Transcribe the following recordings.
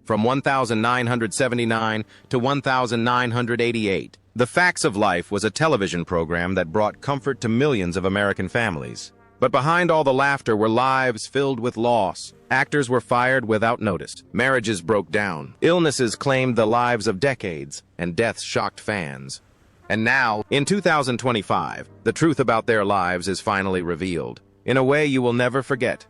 from 1979 to 1988. The Facts of Life was a television program that brought comfort to millions of American families. But behind all the laughter were lives filled with loss. Actors were fired without notice. Marriages broke down. Illnesses claimed the lives of decades, and deaths shocked fans. And now, in 2025, the truth about their lives is finally revealed, in a way you will never forget.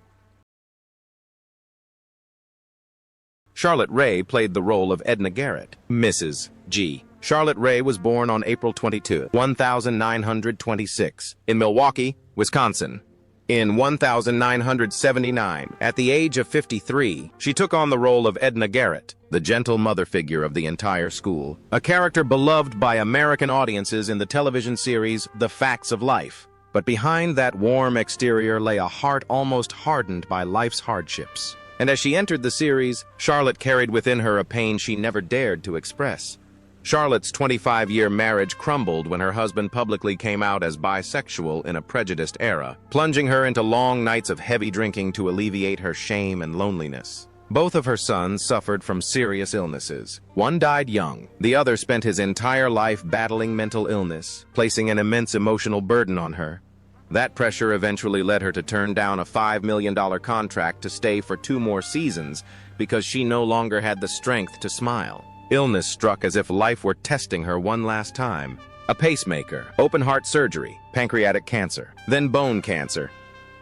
Charlotte Rae played the role of Edna Garrett, Mrs. G. Charlotte Rae was born on April 22, 1926, in Milwaukee, Wisconsin. In 1979, at the age of 53, she took on the role of Edna Garrett, the gentle mother figure of the entire school, a character beloved by American audiences in the television series The Facts of Life. But behind that warm exterior lay a heart almost hardened by life's hardships. And as she entered the series, Charlotte carried within her a pain she never dared to express. Charlotte's 25-year marriage crumbled when her husband publicly came out as bisexual in a prejudiced era, plunging her into long nights of heavy drinking to alleviate her shame and loneliness. Both of her sons suffered from serious illnesses. One died young. The other spent his entire life battling mental illness, placing an immense emotional burden on her. That pressure eventually led her to turn down a $5 million contract to stay for 2 more seasons because she no longer had the strength to smile. Illness struck as if life were testing her one last time. A pacemaker, open heart surgery, pancreatic cancer, then bone cancer.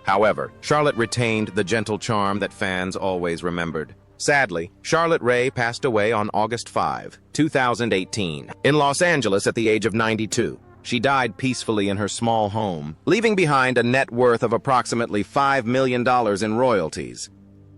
However, Charlotte retained the gentle charm that fans always remembered. Sadly, Charlotte Rae passed away on August 5, 2018, in Los Angeles at the age of 92. She died peacefully in her small home, leaving behind a net worth of approximately $5 million in royalties.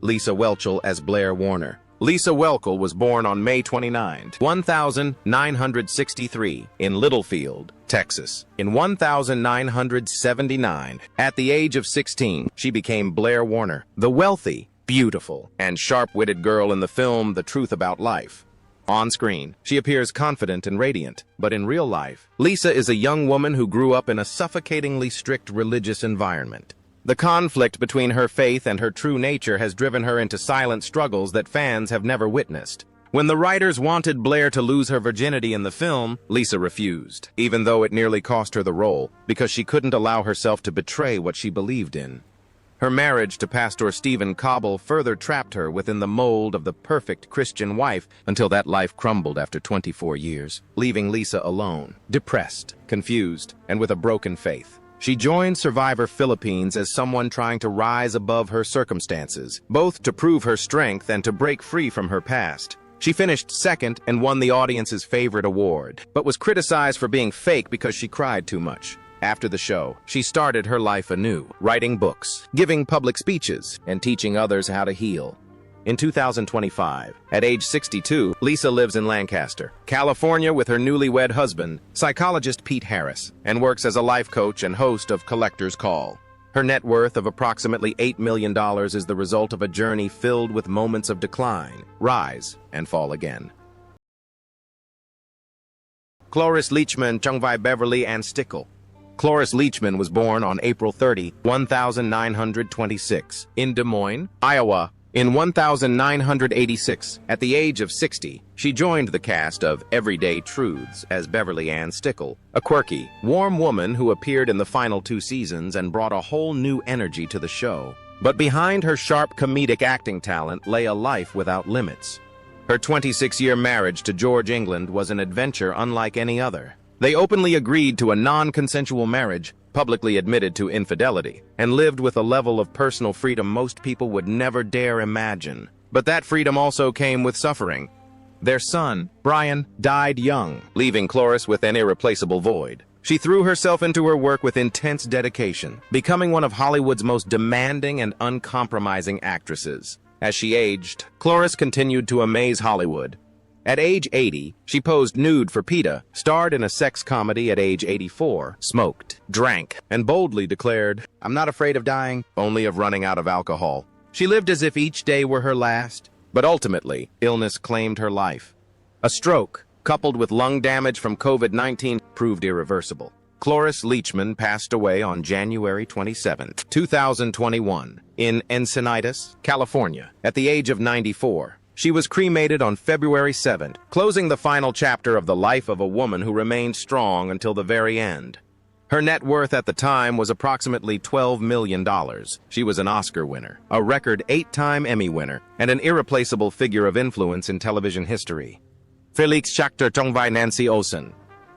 Lisa Whelchel as Blair Warner. Lisa Whelchel was born on May 29, 1963, in Littlefield, Texas. In 1979, at the age of 16, she became Blair Warner, the wealthy, beautiful, and sharp-witted girl in the film The Truth About Life. On screen, she appears confident and radiant, but in real life, Lisa is a young woman who grew up in a suffocatingly strict religious environment. The conflict between her faith and her true nature has driven her into silent struggles that fans have never witnessed. When the writers wanted Blair to lose her virginity in the film, Lisa refused, even though it nearly cost her the role, because she couldn't allow herself to betray what she believed in. Her marriage to Pastor Stephen Cobble further trapped her within the mold of the perfect Christian wife until that life crumbled after 24 years, leaving Lisa alone, depressed, confused, and with a broken faith. She joined Survivor Philippines as someone trying to rise above her circumstances, both to prove her strength and to break free from her past. She finished second and won the audience's favorite award, but was criticized for being fake because she cried too much. After the show, she started her life anew, writing books, giving public speeches, and teaching others how to heal. In 2025, at age 62, Lisa lives in Lancaster, California with her newlywed husband, psychologist Pete Harris, and works as a life coach and host of Collector's Call. Her net worth of approximately $8 million is the result of a journey filled with moments of decline, rise, and fall again. Cloris Leachman, Chungvai Beverly Ann Stickle. Cloris Leachman was born on April 30, 1926, in Des Moines, Iowa. In 1986, at the age of 60, she joined the cast of Everyday Truths as Beverly Ann Stickle, a quirky, warm woman who appeared in the final 2 seasons and brought a whole new energy to the show. But behind her sharp comedic acting talent lay a life without limits. Her 26-year marriage to George England was an adventure unlike any other. They openly agreed to a non-consensual marriage, publicly admitted to infidelity, and lived with a level of personal freedom most people would never dare imagine. But that freedom also came with suffering. Their son, Brian, died young, leaving Cloris with an irreplaceable void. She threw herself into her work with intense dedication, becoming one of Hollywood's most demanding and uncompromising actresses. As she aged, Cloris continued to amaze Hollywood. At age 80, she posed nude for PETA, starred in a sex comedy at age 84, smoked, drank, and boldly declared, "I'm not afraid of dying, only of running out of alcohol." She lived as if each day were her last, but ultimately, illness claimed her life. A stroke, coupled with lung damage from COVID-19, proved irreversible. Cloris Leachman passed away on January 27, 2021, in Encinitas, California, at the age of 94. She was cremated on February 7th, closing the final chapter of the life of a woman who remained strong until the very end. Her net worth at the time was approximately $12 million. She was an Oscar winner, a record 8-time Emmy winner, and an irreplaceable figure of influence in television history. Felix Schachter Tongvai Nancy Olsen.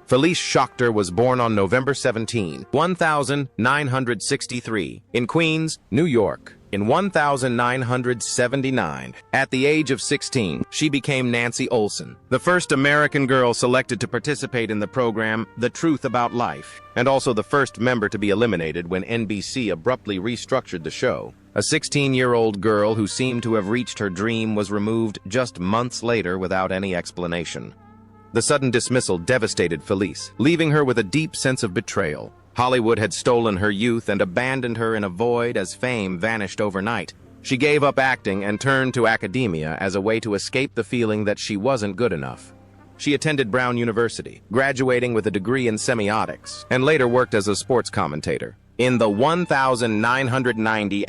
Felice Schachter was born on November 17, 1963, in Queens, New York. In 1979, at the age of 16, she became Nancy Olsen, the first American girl selected to participate in the program The Truth About Life, and also the first member to be eliminated when NBC abruptly restructured the show. A 16-year-old girl who seemed to have reached her dream was removed just months later without any explanation. The sudden dismissal devastated Felice, leaving her with a deep sense of betrayal. Hollywood had stolen her youth and abandoned her in a void as fame vanished overnight. She gave up acting and turned to academia as a way to escape the feeling that she wasn't good enough. She attended Brown University, graduating with a degree in semiotics, and later worked as a sports commentator. In the 1990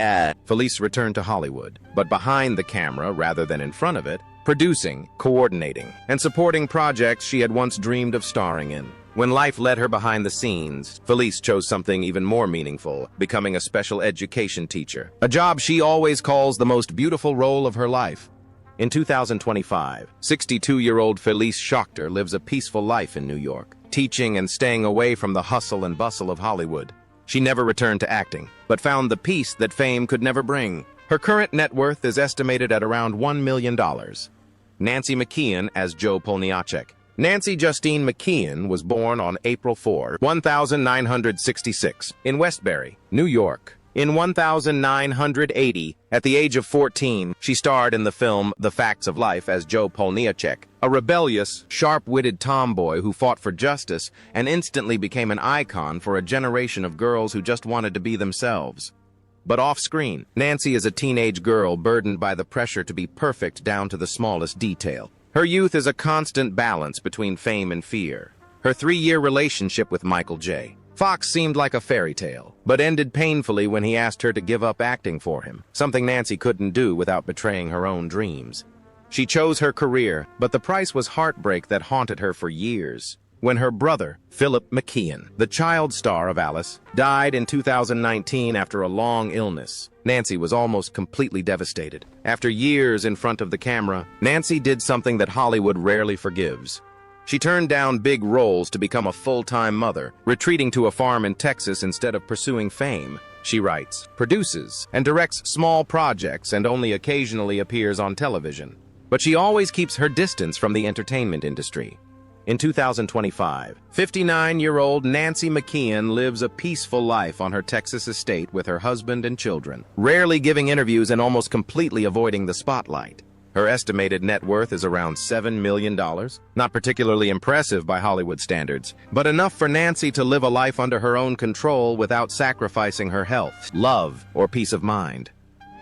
Felice returned to Hollywood, but behind the camera rather than in front of it, producing, coordinating, and supporting projects she had once dreamed of starring in. When life led her behind the scenes, Felice chose something even more meaningful, becoming a special education teacher, a job she always calls the most beautiful role of her life. In 2025, 62-year-old Felice Schachter lives a peaceful life in New York, teaching and staying away from the hustle and bustle of Hollywood. She never returned to acting, but found the peace that fame could never bring. Her current net worth is estimated at around $1 million. Nancy McKeon as Joe Polniacek. Nancy Justine McKeon was born on April 4, 1966, in Westbury, New York. In 1980, at the age of 14, she starred in the film The Facts of Life as Joe Polniacek, a rebellious, sharp-witted tomboy who fought for justice and instantly became an icon for a generation of girls who just wanted to be themselves. But off-screen, Nancy is a teenage girl burdened by the pressure to be perfect down to the smallest detail. Her youth is a constant balance between fame and fear. Her 3-year relationship with Michael J. Fox seemed like a fairy tale, but ended painfully when he asked her to give up acting for him, something Nancy couldn't do without betraying her own dreams. She chose her career, but the price was heartbreak that haunted her for years. When her brother, Philip McKeon, the child star of Alice, died in 2019 after a long illness, Nancy was almost completely devastated. After years in front of the camera, Nancy did something that Hollywood rarely forgives. She turned down big roles to become a full-time mother, retreating to a farm in Texas instead of pursuing fame. She writes, produces, and directs small projects and only occasionally appears on television. But she always keeps her distance from the entertainment industry. In 2025, 59-year-old Nancy McKeon lives a peaceful life on her Texas estate with her husband and children, rarely giving interviews and almost completely avoiding the spotlight. Her estimated net worth is around $7 million, not particularly impressive by Hollywood standards, but enough for Nancy to live a life under her own control without sacrificing her health, love, or peace of mind.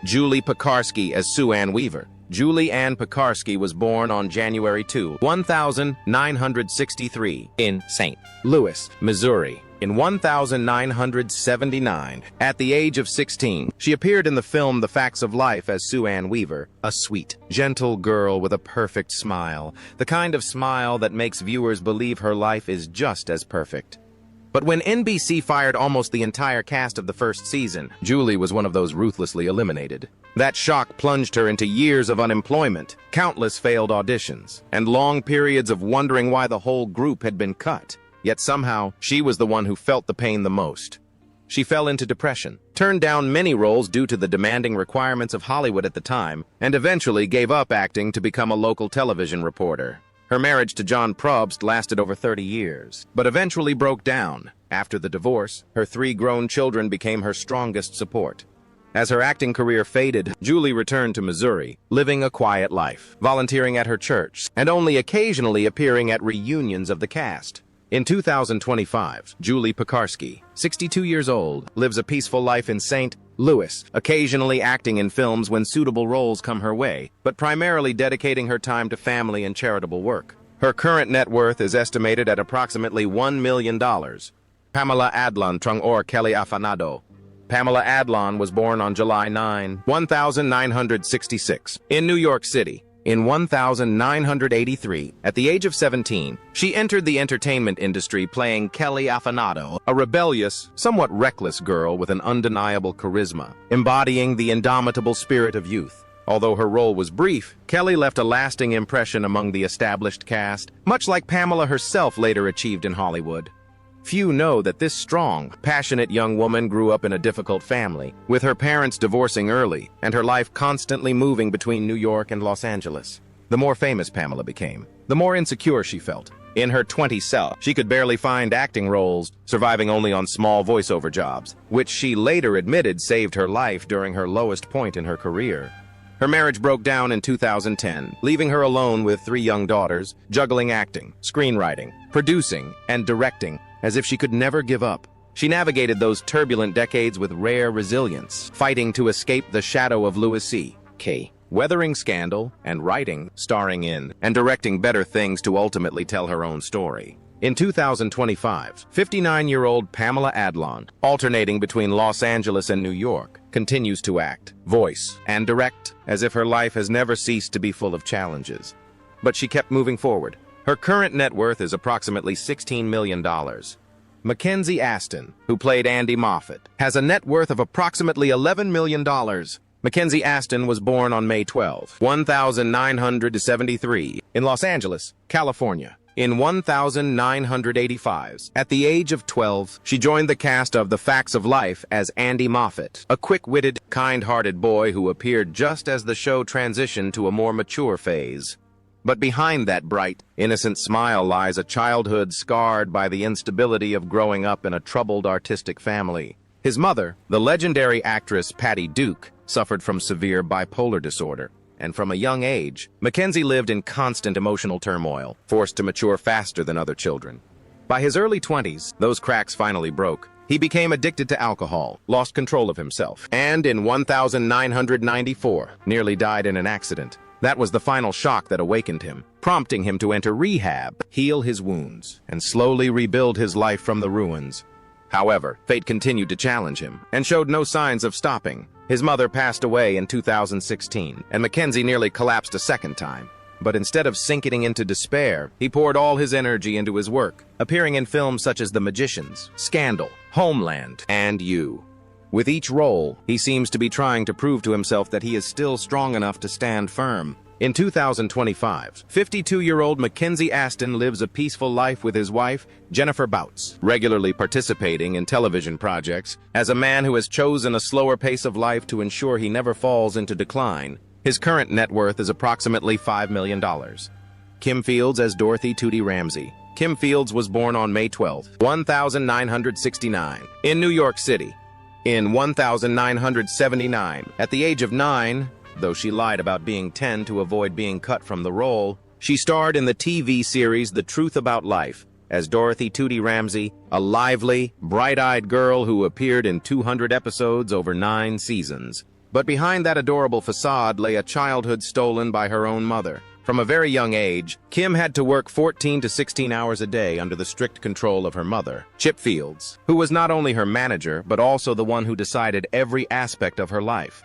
Julie Pekarsky as Sue Ann Weaver. Julie Ann Pekarsky was born on January 2, 1963, in St. Louis, Missouri. In 1979, at the age of 16, she appeared in the film The Facts of Life as Sue Ann Weaver, a sweet, gentle girl with a perfect smile, the kind of smile that makes viewers believe her life is just as perfect. But when NBC fired almost the entire cast of the first season, Julie was one of those ruthlessly eliminated. That shock plunged her into years of unemployment, countless failed auditions, and long periods of wondering why the whole group had been cut. Yet somehow, she was the one who felt the pain the most. She fell into depression, turned down many roles due to the demanding requirements of Hollywood at the time, and eventually gave up acting to become a local television reporter. Her marriage to John Probst lasted over 30 years, but eventually broke down. After the divorce, her 3 grown children became her strongest support. As her acting career faded, Julie returned to Missouri, living a quiet life, volunteering at her church, and only occasionally appearing at reunions of the cast. In 2025, Julie Pekarsky, 62 years old, lives a peaceful life in St. Louis, occasionally acting in films when suitable roles come her way, but primarily dedicating her time to family and charitable work. Her current net worth is estimated at approximately $1 million. Pamela Adlon Trung or Kelly Afanado. Pamela Adlon was born on July 9, 1966, in New York City. In 1983, at the age of 17, she entered the entertainment industry playing Kelly Affinado, a rebellious, somewhat reckless girl with an undeniable charisma, embodying the indomitable spirit of youth. Although her role was brief, Kelly left a lasting impression among the established cast, much like Pamela herself later achieved in Hollywood. Few know that this strong, passionate young woman grew up in a difficult family, with her parents divorcing early and her life constantly moving between New York and Los Angeles. The more famous Pamela became, the more insecure she felt. In her 20s, she could barely find acting roles, surviving only on small voiceover jobs, which she later admitted saved her life during her lowest point in her career. Her marriage broke down in 2010, leaving her alone with 3 young daughters, juggling acting, screenwriting, producing, and directing, as if she could never give up. She navigated those turbulent decades with rare resilience, fighting to escape the shadow of Louis C.K., weathering scandal and writing, starring in, and directing better things to ultimately tell her own story. In 2025, 59-year-old Pamela Adlon, alternating between Los Angeles and New York, continues to act, voice, and direct as if her life has never ceased to be full of challenges. But she kept moving forward. Her current net worth is approximately $16 million. Mackenzie Astin, who played Andy Moffat, has a net worth of approximately $11 million. Mackenzie Astin was born on May 12, 1973, in Los Angeles, California. In 1985, at the age of 12, she joined the cast of The Facts of Life as Andy Moffat, a quick-witted, kind-hearted boy who appeared just as the show transitioned to a more mature phase. But behind that bright, innocent smile lies a childhood scarred by the instability of growing up in a troubled artistic family. His mother, the legendary actress Patty Duke, suffered from severe bipolar disorder, and from a young age, Mackenzie lived in constant emotional turmoil, forced to mature faster than other children. By his early 20s, those cracks finally broke. He became addicted to alcohol, lost control of himself, and in 1994, nearly died in an accident. That was the final shock that awakened him, prompting him to enter rehab, heal his wounds, and slowly rebuild his life from the ruins. However, fate continued to challenge him, and showed no signs of stopping. His mother passed away in 2016, and Mackenzie nearly collapsed a second time. But instead of sinking into despair, he poured all his energy into his work, appearing in films such as The Magicians, Scandal, Homeland, and You. With each role, he seems to be trying to prove to himself that he is still strong enough to stand firm. In 2025, 52-year-old Mackenzie Astin lives a peaceful life with his wife, Jennifer Bouts, regularly participating in television projects. As a man who has chosen a slower pace of life to ensure he never falls into decline, his current net worth is approximately $5 million. Kim Fields as Dorothy Tootie Ramsey. Kim Fields was born on May 12, 1969, in New York City. In 1979, at the age of 9, though she lied about being 10 to avoid being cut from the role, she starred in the TV series The Truth About Life as Dorothy Tootie Ramsey, a lively, bright-eyed girl who appeared in 200 episodes over 9 seasons. But behind that adorable facade lay a childhood stolen by her own mother. From a very young age, Kim had to work 14 to 16 hours a day under the strict control of her mother, Chip Fields, who was not only her manager but also the one who decided every aspect of her life.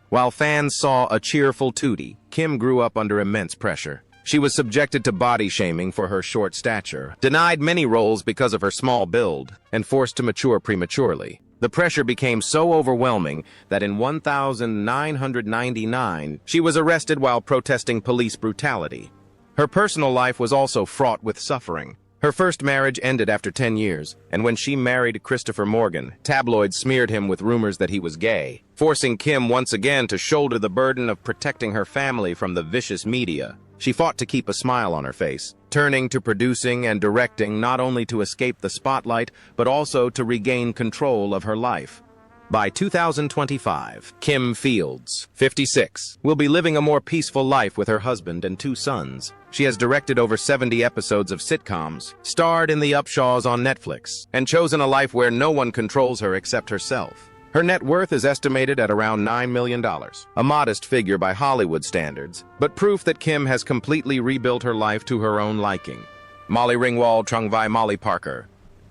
While fans saw a cheerful Tootie, Kim grew up under immense pressure. She was subjected to body shaming for her short stature, denied many roles because of her small build, and forced to mature prematurely. The pressure became so overwhelming that in 1999, she was arrested while protesting police brutality. Her personal life was also fraught with suffering. Her first marriage ended after 10 years, and when she married Christopher Morgan, tabloids smeared him with rumors that he was gay, forcing Kim once again to shoulder the burden of protecting her family from the vicious media. She fought to keep a smile on her face, turning to producing and directing not only to escape the spotlight, but also to regain control of her life. By 2025, Kim Fields, 56, will be living a more peaceful life with her husband and 2 sons. She has directed over 70 episodes of sitcoms, starred in The Upshaws on Netflix, and chosen a life where no one controls her except herself. Her net worth is estimated at around $9 million, a modest figure by Hollywood standards, but proof that Kim has completely rebuilt her life to her own liking. Molly Ringwald Trungvai Molly Parker.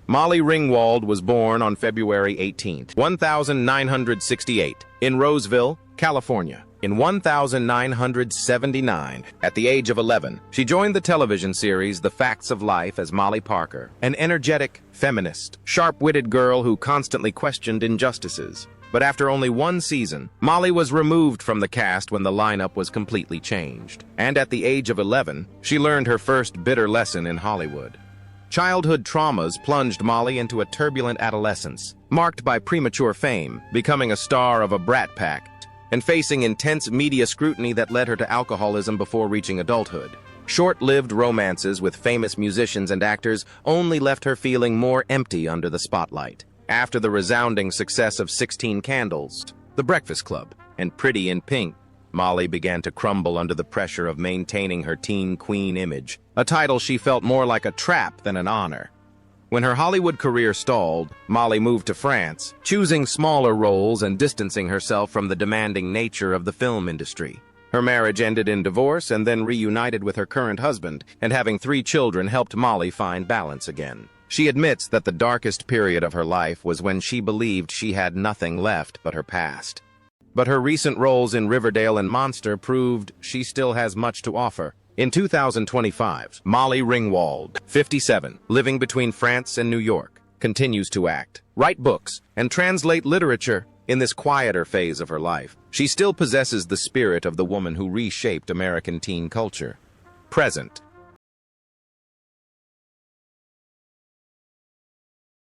Molly Ringwald was born on February 18, 1968, in Roseville, California. In In 1979, at the age of 11, she joined the television series The Facts of Life as Molly Parker, an energetic, feminist, sharp-witted girl who constantly questioned injustices. But after only one season, Molly was removed from the cast when the lineup was completely changed. And at the age of 11, she learned her first bitter lesson in Hollywood. Childhood traumas plunged Molly into a turbulent adolescence, marked by premature fame, becoming a star of a brat pack, and facing intense media scrutiny that led her to alcoholism before reaching adulthood. Short-lived romances with famous musicians and actors only left her feeling more empty under the spotlight. After the resounding success of 16 Candles, The Breakfast Club, and Pretty in Pink, Molly began to crumble under the pressure of maintaining her teen queen image, a title she felt more like a trap than an honor. When her Hollywood career stalled, Molly moved to France, choosing smaller roles and distancing herself from the demanding nature of the film industry. Her marriage ended in divorce and then reunited with her current husband, and having 3 children helped Molly find balance again. She admits that the darkest period of her life was when she believed she had nothing left but her past. But her recent roles in Riverdale and Monster proved she still has much to offer. In 2025, Molly Ringwald, 57, living between France and New York, continues to act, write books, and translate literature. In this quieter phase of her life, she still possesses the spirit of the woman who reshaped American teen culture. Present.